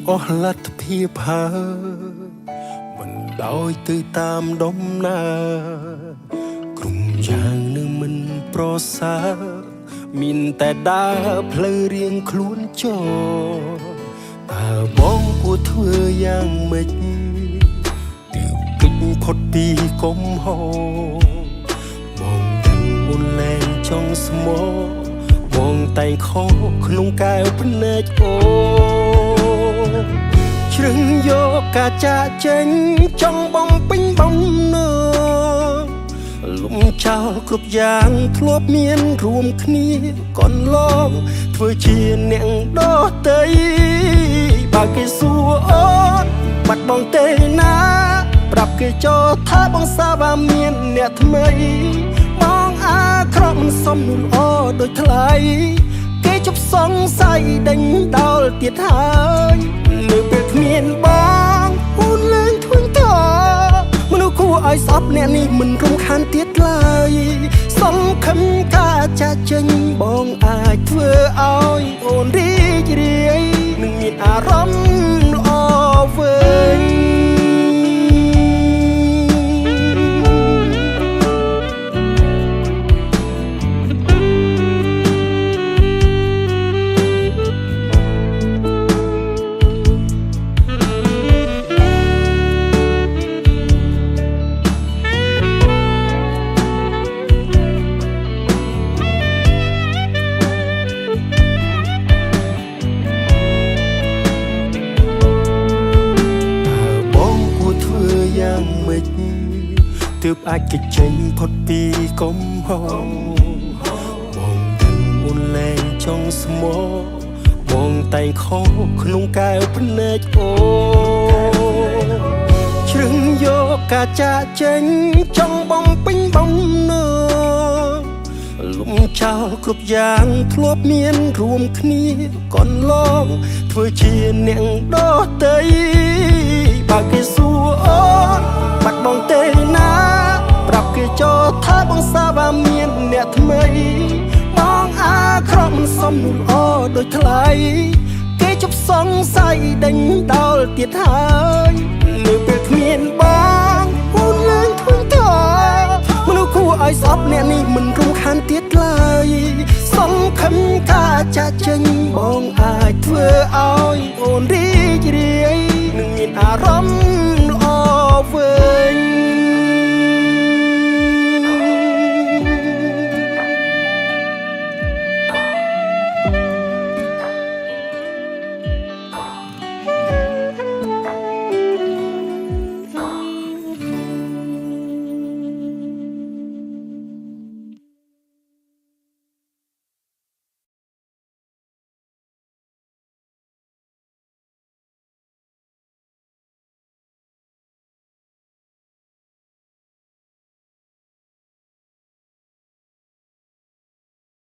អស់លទ្ធភាពហើយមិនដោយទៅតាមដំណើរក្រុមយ៉ាងនៅមិនប្រសើរមានតែដើរផ្លូវរៀងខ្លួនចោតើបងគួរធ្វើយ៉ាងម៉េចទើបគេចផុតពីកំហុសបងដឹងអូនលែងចង់ស្មោបងតែងខកក្នុងកែវភ្នែកអូជ្រឹងយកការចាកចេញចង់បំពេញបំណងលំចោលគ្រប់យ៉ាងធ្លាប់មានរួមគ្នាកន្លងធ្វើជាអ្នកដទៃបើគេសួរអូនបាត់បងទេណាប្រាប់គេចោលថាបងសាវ៉ាមានអ្នកថ្មីបងអាក្រក់មិនសមនោះល្អដូចថ្លៃគេជប់សង្ស័យដេញដោលទៀតហើយនៅពេលគ្មានបងអូនលែងធុញទ្រារមនុស្សគួរឲ្យស្អប់អ្នកនេះមិនរំខានទៀតឡើយសង្ឃឹមការចាក់ចេញបងអាចធ្វើឲ្យអូនរីករាយនឹងមានអារម្មណ៍ល្អវិញទើបអាចគេចេញផុតពីកំហុសបងដឹងអូនលែងចង់ស្មោបងតែងខកក្នុងកែវភ្នែកអូជ្រឹងយកការចាកចេញចង់បំពេញបំណងលំចោលគ្រប់យ៉ាងធ្លាប់មានរួមគ្នាកន្លងធ្វើជាអ្នកដទៃបើគេសួរអូនបាត់បងទេណាប្រាប់គេចោលថាបងសាវ៉ាមានអ្នកថ្មីបងអាក្រក់មិនសមនោះល្អដូចថ្លៃគេជប់សង្ស័យដេញដោលទៀតហើយនៅពេលគ្មានបងអូនលែងធុញទ្រារមនុស្សគួរឲ្យស្អប់អ្នកនេះមិនរំខានទៀតឡើយសង្ឃឹមការចាកចេញបងអាចធ្វើឲ្យអូនរីករាយនឹងមានអារម្មណ៍ល្អវិញ